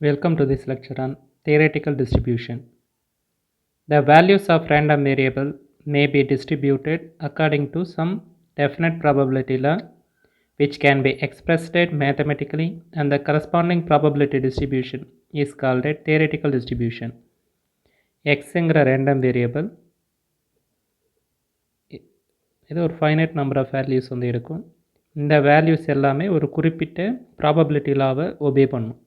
Welcome to this lecture on theoretical distribution. The values of random variable may be distributed according to some definite probability law which can be expressed mathematically, and the corresponding probability distribution is called a theoretical distribution. Xங்கிற random variable இது ஒரு finite number of values வந்து இருக்கும். இந்த values எல்லாமே ஒரு குறிப்பிட்ட probability லாவை obey பண்ணும்.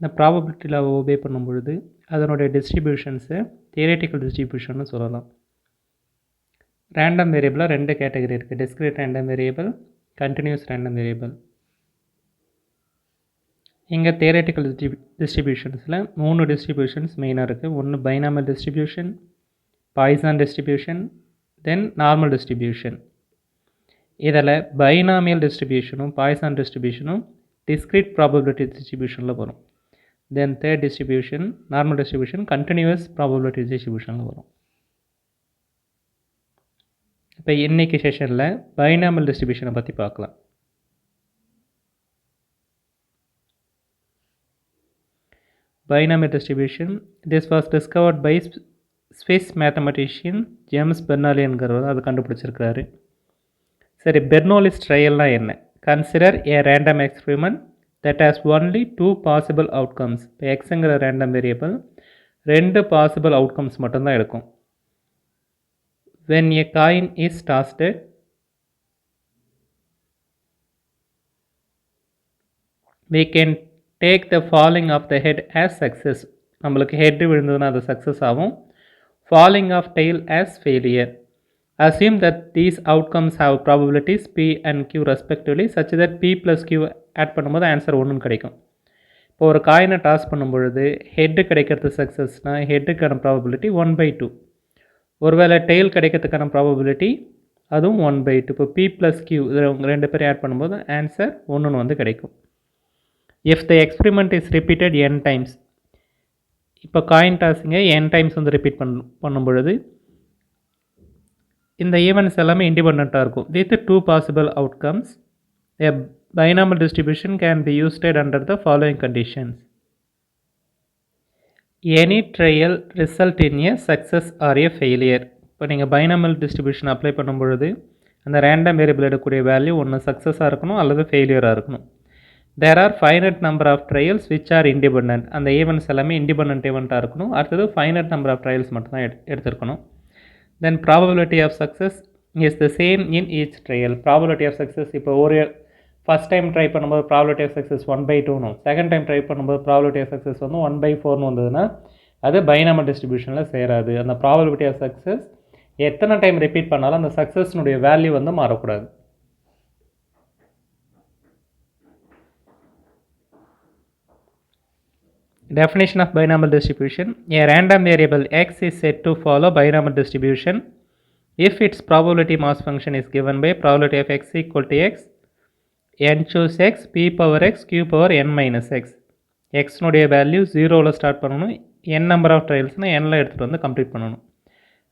இந்த ப்ராபபிலிட்டி லாவை ஒபே பண்ணும் பொழுது அதனுடைய டிஸ்ட்ரிபியூஷன்ஸை தியரட்டிக்கல் டிஸ்ட்ரிபியூஷன்னு சொல்லலாம். ரேண்டம் வேரியபிளாக ரெண்டு கேட்டகரி இருக்குது. Discrete random variable, continuous random variable. இங்கே தியரட்டிக்கல் டிஸ்ட்ரிபியூஷன்ஸில் 3 டிஸ்ட்ரிபியூஷன்ஸ் மெயினாக இருக்குது. ஒன்று binomial distribution, Poisson distribution, then normal distribution. இதில் பைனாமியல் டிஸ்ட்ரிபியூஷனும் பாய்சான் டிஸ்ட்ரிபியூஷனும் டிஸ்கிரீட் ப்ராபபிலிட்டி டிஸ்ட்ரிபியூஷனில் வரும். Then third distribution normal distribution continuous probability டிஸ்ட்ரிபியூஷனில் வரும். இப்போ இன்றைக்கி செஷனில் பைனாமல் டிஸ்ட்ரிபியூஷனை பற்றி பார்க்கலாம். Binomial distribution this was discovered by Swiss mathematician James பெர்னாலிங்கிறவர் அதை கண்டுபிடிச்சிருக்கிறாரு. சரி, பெர்னோலிஸ் ட்ரையல்னால் என்ன? Consider a random experiment that has only 2 possible outcomes. இப்போ எக்ஸுங்கிற ரேண்டம் வேரியபிள் 2 பாசிபிள் அவுட்கம்ஸ் மட்டும்தான் எடுக்கும். when a coin is tossed, we can take the falling of the head as success. நம்மளுக்கு ஹெட் விழுந்ததுன்னா அது சக்ஸஸ் ஆகும். falling of tail as failure. Assume that these outcomes have probabilities p and q respectively such that p plus q add பண்ணும்போது answer 1 கிடைக்கும். இப்போ ஒரு காயினை toss பண்ணும் பொழுது ஹெட்டு கிடைக்கிறது சக்ஸஸ்னால் ஹெட்டுக்கான ப்ராபபிலிட்டி 1/2. ஒருவேளை டெய்ல் கிடைக்கிறதுக்கான ப்ராபபிலிட்டி அதுவும் 1/2. இப்போ p + q இதில் ரெண்டு பேரும் ஆட் பண்ணும்போது ஆன்சர் 1 வந்து கிடைக்கும். If the experiment is repeated n times, இப்போ காயின் டாஸிங்கை n டைம்ஸ் வந்து ரிப்பீட் பண்ணும் பொழுது இந்த ஈவெண்ட்ஸ் எல்லாமே இண்டிபெண்ட்டாக இருக்கும். With 2 possible outcomes a binomial distribution can be used under the following conditions. Any trial result in a success or a failure. இப்போ நீங்கள் பைனாமல் டிஸ்ட்ரிபியூஷன் அப்ளை பண்ணும் பொழுது அந்த ரேண்டம் வேரியபிள் எடுக்கக்கூடிய வேல்யூ ஒன்று சக்ஸஸாக இருக்கணும் அல்லது ஃபெயிலியராக இருக்கணும். There are finite number of trials which are independent. அந்த ஈவெண்ட்ஸ் எல்லாமே இண்டிபெண்ட் ஈவெண்ட்டாக இருக்கணும். அடுத்தது ஃபைனட் நம்பர் ஆஃப் ட்ரையல்ஸ் மட்டும்தான் எடுத்துருக்கணும். Then probability of success is the same in each trial. Probability of success இப்போ ஒரு ஃபஸ்ட் டைம் ட்ரை பண்ணும்போது probability of success 1/2, second time try பண்ணும்போது ப்ராபபிலிட்டி ஆஃப் சக்ஸஸ் வந்து 1/4 வந்ததுன்னா அது பைனாமல் டிஸ்ட்ரிபியூஷனில் சேராது. அந்த ப்ராபபிலிட்டி ஆஃப் சக்ஸஸ் எத்தனை டைம் ரிப்பீட் பண்ணாலும் அந்த சக்ஸஸ்னுடைய வேல்யூ வந்து மாறக்கூடாது. Definition of binomial distribution. A random variable x is said to follow binomial distribution if its probability mass function is given by probability of x equal to x, n choose x, p power x, q power n minus x. x நுடைய value 0வில் start பண்ணணும். n number of ட்ரையல்ஸ்னால் nல எடுத்துகிட்டு வந்து complete பண்ணணும்.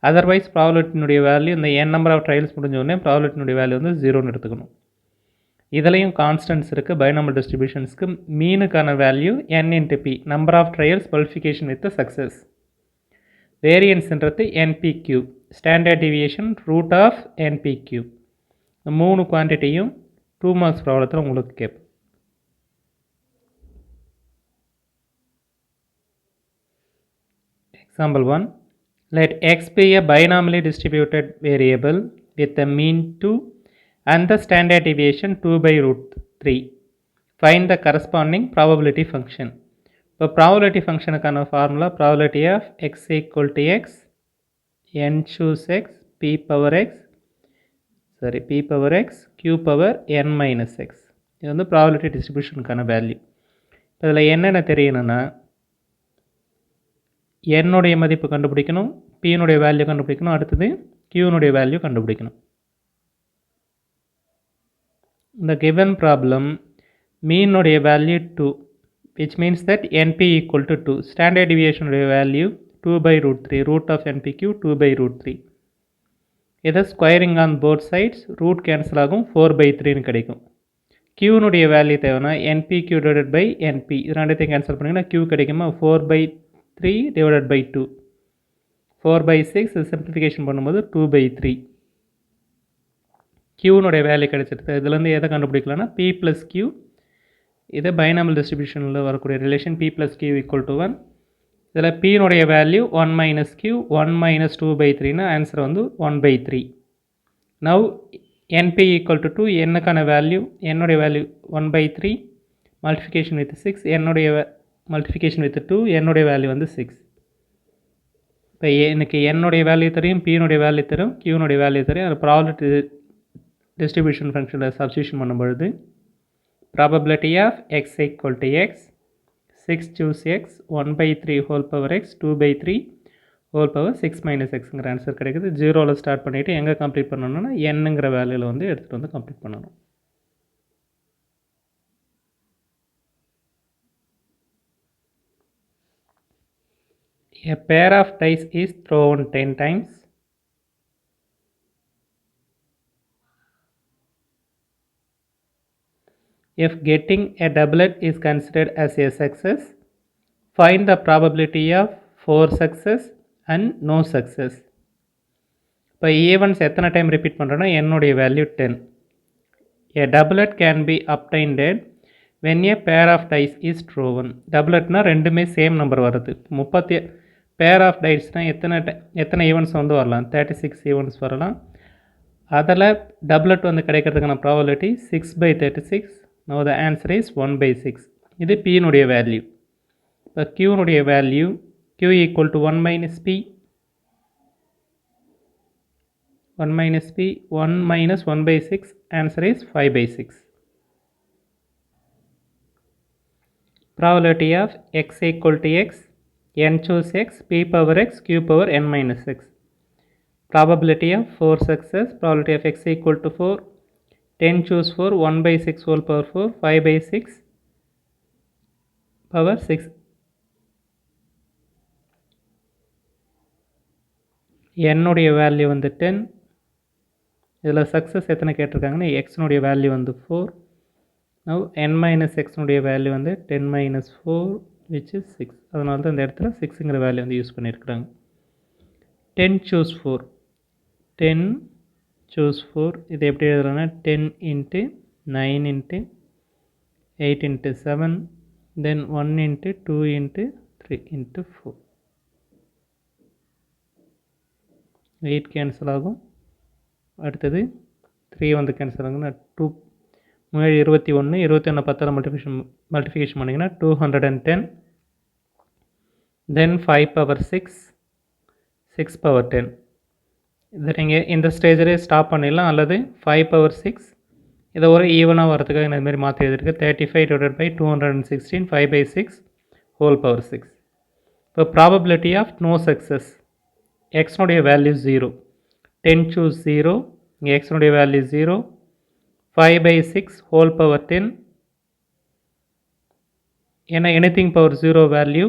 Otherwise ப்ராபபிலிட்டினுடைய value இந்த n நம்பர் ஆஃப் ட்ரையல்ஸ் முடிஞ்சோடனே ப்ராபபிலிட்டினுடைய வேல்யூ வந்து 0ன்னு எடுத்துக்கணும். இதுலேயும் கான்ஸ்டன்ட்ஸ் இருக்குது. பைனாமல் டிஸ்ட்ரிபியூஷன்ஸ்க்கு மீனுக்கான value n into p, number of trials multiplication with success. வேரியன்ஸ்ன்றது npq, standard deviation root of npq. இந்த 3 குவான்டிட்டியும் 2 மார்க்ஸ் ப்ராப்ளத்தில் உங்களுக்கு கேட்போம். Example 1. Let x be a binomially distributed variable with a mean 2 and the standard deviation 2/√3. Find the corresponding probability function. இப்போ probability functionக்கான formula probability of x equal to x, n choose x, p power x, q power n minus x. இது வந்து probability டிஸ்ட்ரிபியூஷனுக்கான value. இப்போ இதில் என்னென்ன தெரியணும்னா என்னுடைய மதிப்பு கண்டுபிடிக்கணும், பியினுடைய வேல்யூ கண்டுபிடிக்கணும், அடுத்தது கியூனுடைய வேல்யூ கண்டுபிடிக்கணும். இந்த given problem மீனுடைய value 2 which means that np equal to 2, standard deviation உடைய value 2 by root 3. Root of NPQ 2 by root 3. இதை squaring on both sides root cancel ஆகும் 4 by 3ன்னு கிடைக்கும். க்யூனுடைய வேல்யூ தேவைன்னா NPQ டிவைடட் பை NP இது ரெண்டுத்தையும் கேன்சல் பண்ணிங்கன்னா Q கிடைக்குமா 4 by 3 divided by 2. 4 by 6 simplification பண்ணும்போது 2 by 3. க்யூனுடைய வேல்யூ கிடைச்சிருது. இதுலேருந்து எதை கண்டுபிடிக்கலாம்னா P ப்ளஸ் Q. இது பைனாமல் டிஸ்ட்ரிபியூஷனில் வரக்கூடிய relation P plus Q equal to 1. இதில் Pனுடைய value 1 minus Q 1 minus 2 by 3னா ஆன்சர் வந்து 1 by 3. Now NP equal to 2 என்னக்கான வேல்யூ என்னுடைய வேல்யூ 1 by 3 மல்டிஃபிகேஷன் வித் 6 என்னுடைய மல்டிஃபிகேஷன் வித் 2 என்னுடைய வேல்யூ வந்து 6. இப்போ எனக்கு என்னுடைய வேல்யூ தெரியும் Pனுடைய வேல்யூ தெரியும் Qனுடைய வேல்யூ தெரியும். அது ப்ராபபிலிட்டி டிஸ்ட்ரிபியூஷன் ஃபங்க்ஷனில் சப்ஸ்டியூஷன் பண்ணும்பொழுது probability of x equal to x 6 choose x 1 by 3 whole power x 2 by 3 whole power 6 minus xங்கிற answer கிடைக்குது. ஜீரோவில் ஸ்டார்ட் பண்ணிவிட்டு எங்கே கம்ப்ளீட் பண்ணணும்னா என்னங்கிற வேல்யூவில் வந்து எடுத்துகிட்டு வந்து கம்ப்ளீட் பண்ணணும். A pair of dice is thrown 10 times. If getting a doublet is considered as a success, find the probability of 4 success and no success. இப்போ ஈவன்ஸ் எத்தனை டைம் ரிப்பீட் பண்ணுறோன்னா என்னுடைய value 10. A doublet can be obtained when a pair of dice is thrown. டபுளட்னா ரெண்டுமே same number வருது. 30 pair of டைஸ்னால் எத்தனை events வந்து வரலாம் 36 events வரலாம். அதில் டபுளட் வந்து கிடைக்கிறதுக்கான probability 6 by 36. Now the answer is 1 by 6. இது Pனுடைய வேல்யூ. இப்போ Qனுடைய value Q equal to 1 minus P 1 minus P 1 minus 1 by 6. Answer is 5 by 6. Probability of x equal to x n choose x P power x Q power n minus x. Probability of 4 success. Probability of x equal to 4 10 choose 4 1 by 6 whole power 4 5 by 6 power 6. என்னுடைய value வந்து 10. இதில் success எத்தனை கேட்டிருக்காங்கன்னா எக்ஸ்னுடைய value வந்து 4. Now n minus எக்ஸ்னுடைய value வந்து 10 minus 4 which is 6. அதனால தான் இந்த இடத்துல 6ங்கிற வேல்யூ வந்து யூஸ் பண்ணியிருக்கிறாங்க. 10 choose 4 10 choose 4 இது எப்படி எழுதுறோன்னா 10 into 9 into 8 into 7 then 1 into 2 into 3 into 4. 8 cancel ஆகும். அடுத்தது 3 வந்து கேன்சல் ஆகுதுன்னா 2 21 21 10 மல்டிஃபிகேஷன் பண்ணிங்கன்னா 210. தென் 5 பவர் 6 6 பவர் 10. இதை நீங்கள் இந்த ஸ்டேஜிலே ஸ்டாப் பண்ணிடலாம் அல்லது 5 பவர் 6 இதை ஒரு ஈவனாக வரதுக்காக இந்த மாதிரி மாற்றி எழுதிருக்கு 35 divided by 216 5 by 6 whole power 6. இப்போ ப்ராபபிலிட்டி ஆஃப் நோ சக்ஸஸ் எக்ஸ்னுடைய வேல்யூ 0 10 choose 0 இங்கே எக்ஸ்னுடைய வேல்யூ 0 5 by 6 whole power 10. ஏன்னா எனிதிங் பவர் 0 வேல்யூ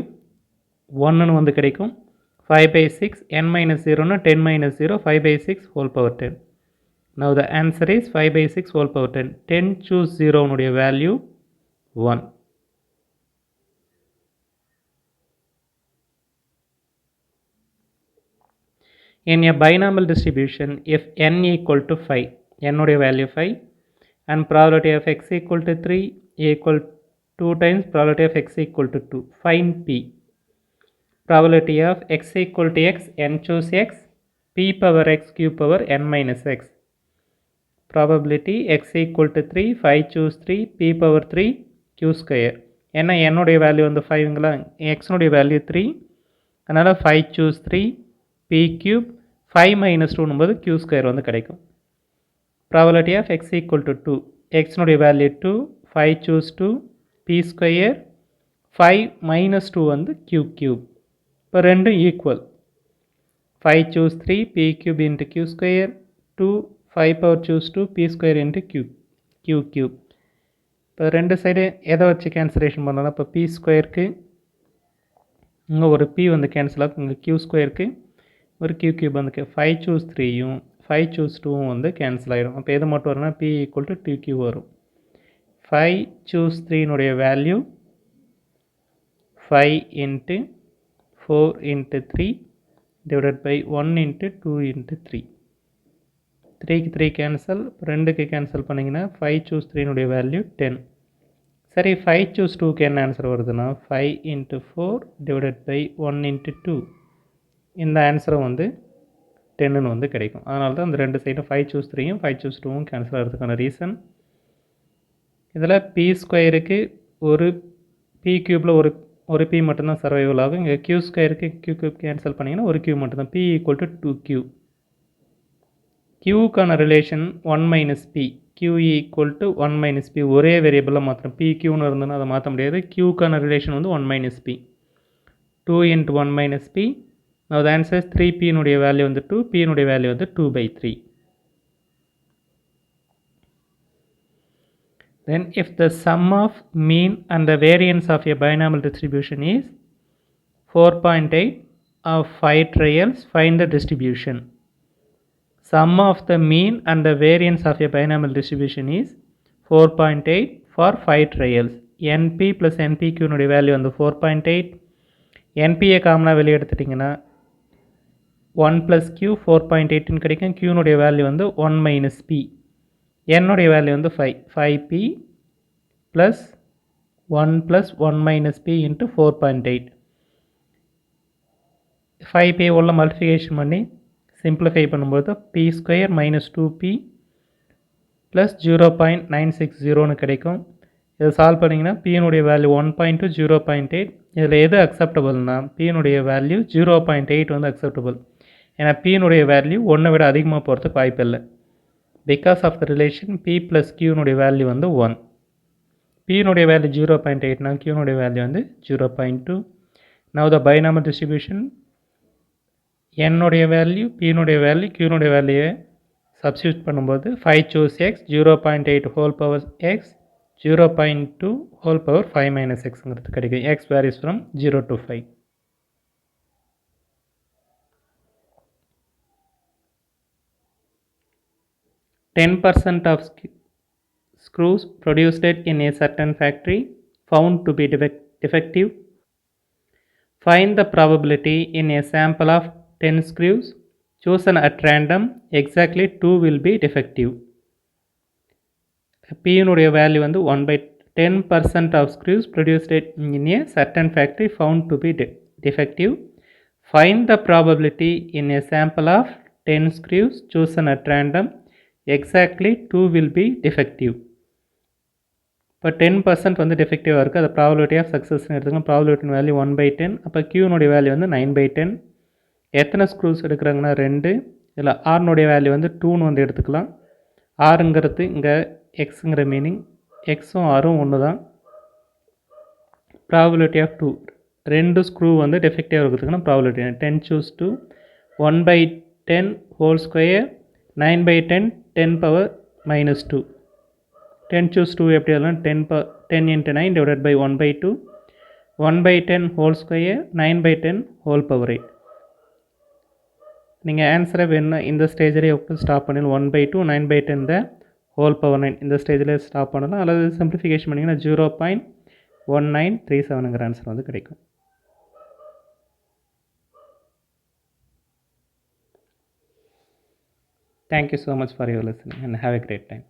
1ன்னு வந்து கிடைக்கும். 5 by 6 n minus 0னா 10 minus 0 5 by 6 whole power 10. Now the answer is 5 by 6 whole power 10. 10 choose 0 உடைய value 1. In a binomial distribution, if n equal to 5, n உடைய value 5 and probability of x equal to 3 equal 2 times probability of x equal to 2. Find P. Probability of x equal to x n choose x P power x Q power n minus x. Probability x equal to 3 5 choose 3 P power 3 Q square. ஏன்னா என்னுடைய value வந்து 5ங்களா எக்ஸ்னுடைய value 3 அதனால் 5 choose 3 P cube 5 minus 2னும்போது Q square வந்து கிடைக்கும். Probability of x equal to 2 xனுடைய value 2 5 choose 2 P square 5 minus 2 வந்து Q cube. இப்போ ரெண்டும் equal 5 choose 3 P cube into Q square 2 5 power choose 2 P square into Q cube. இப்போ ரெண்டு side எதை வச்சு கேன்சலேஷன் பண்ணலாம் இப்போ P ஸ்கொயருக்கு இங்கே ஒரு p வந்து கேன்சல் ஆகும். இங்கே q ஸ்கொயருக்கு ஒரு q கியூப் வந்து 5 சூஸ் 3யும் 5 சூஸ் 2வும் வந்து கேன்சல் ஆகிடும். அப்போ எது மட்டும் வரும்னா p ஈக்குவல் டு 2q வரும். 5 சூஸ் 3னுடைய value 5 into 4 into 3 divided by 1 into 2 into 3. 3க்கு 3 கேன்சல், 2க்கு கேன்சல் பண்ணிங்கன்னா 5 சூஸ் 3னுடைய வேல்யூ 10. சரி 5 சூஸ் 2க்கு என்ன ஆன்சர் வருதுன்னா 5 இன்ட்டு 4 டிவைடட் பை 1 இன்ட்டு 2. இந்த ஆன்சரும் வந்து 10ன்னு வந்து கிடைக்கும். அதனால தான் இந்த ரெண்டு சைடும் 5 சூஸ் 3யும் 5 சூஸ் 2வும் கேன்சல் ஆகிறதுக்கான ரீசன். இதில் p ஸ்கொயருக்கு ஒரு p கியூப்பில் ஒரு p மட்டும்தான் சர்வைவல் ஆகும். இங்கே q ஸ்கொயருக்கு q கியூப் கேன்சல் பண்ணிங்கன்னா ஒரு q மட்டும்தான். p equal to 2q. qக்கான relation 1 minus p. q equal to 1 minus p. ஒரே வேரியபிளாக மாற்றணும். p qன்னு இருந்ததுன்னா அதை மாற்ற முடியாது. qக்கான ரிலேஷன் வந்து 1 minus p. 2 into 1 minus p. Now the answer is 3p னுடைய வேல்யூ வந்து 2, p னுடைய வேல்யூ வந்து 2/3. Then if the sum of mean and the variance of a binomial distribution is 4.8 of 5 trials, find the distribution. Sum of the mean and the variance of a binomial distribution is 4.8 for 5 trials. np plus npq னுடைய value வந்து 4.8. npயை காமனாக வெளியே எடுத்துட்டிங்கன்னா 1 plus q 4.8 கிடைக்கும். q னுடைய value வந்து 1 minus p. n உடைய value வந்து 5. 5p plus 1 plus 1 minus p into 4.8. 5p உள்ள மல்டிஃபிகேஷன் பண்ணி சிம்பிளிஃபை பண்ணும்போது p square minus 2p plus 0.960ன்னு கிடைக்கும். இதை சால்வ் பண்ணிங்கன்னா p-னுடைய வேல்யூ 1.2 0.8. இதில் எது அக்செப்டபுள்னா p-னுடைய வேல்யூ 0.8 வந்து அக்செப்டபுள். ஏன்னா p-னுடைய வேல்யூ 1 விட அதிகமாக போகிறதுக்கு வாய்ப்பு இல்லை. Because of the relation p plus q-னுடைய வேல்யூ வந்து 1. p-னுடைய வேல்யூ 0.8னா q-னுடைய வேல்யூ வந்து 0.2. Now the binomial distribution n-உடைய வேல்யூ p-னுடைய வேல்யூ q-னுடைய வேல்யூவை சப்ஸ்டியூட் பண்ணும்போது 5 choose x 0.8 whole power x 0.2 whole power 5 minus xங்கிறது கிடைக்கும். x varies from 0 to 5. %% of screws produced in a certain factory found to be defective. Find the probability in a sample of 10 screws chosen at random, exactly 2 will be defective. p-னுடைய value வந்து 1/10% of screws produced in a certain factory found to be defective. Find the probability in a sample of 10 screws chosen at random, exactly 2 will be defective. இப்போ 10% வந்து டெஃபெக்டிவாக இருக்குது. அது probability of சக்ஸஸ்ன்னு எடுத்துக்கலாம். ப்ராபபிலிட்டின் value 1/10. அப்போ q-னுடைய value வந்து 9/10. எத்தனை screws எடுக்கிறாங்கன்னா 2. இதில் r-னுடைய value வந்து 2ன்னு வந்து எடுத்துக்கலாம். r-ங்கிறது இங்கே எக்ஸுங்கிற மீனிங். எக்ஸும் r-ம் ஒன்று தான். Probability of 2. 2 ஸ்க்ரூ வந்து டெஃபெக்டிவாக இருக்கிறதுக்கான probability 10 choose 2 1/10 whole square 9/10 10 power minus 2. 10 choose 2 எப்படி எழுதலாம் 10 into 9 divided by 1/2 1/10 whole square 9/10 whole power 8. நீங்கள் ஆன்சரை வேணும்னா இந்த ஸ்டேஜிலே ஸ்டாப் பண்ணிடலாம். 1/2 9/10 த ஹோல் பவர் 9 இந்த ஸ்டேஜில் ஸ்டாப் பண்ணலாம். அல்லது சிம்பிளிஃபிகேஷன் பண்ணிங்கன்னா 0.1937ங்கிற ஆன்சர் வந்து கிடைக்கும். Thank you so much for your listening and have a great time.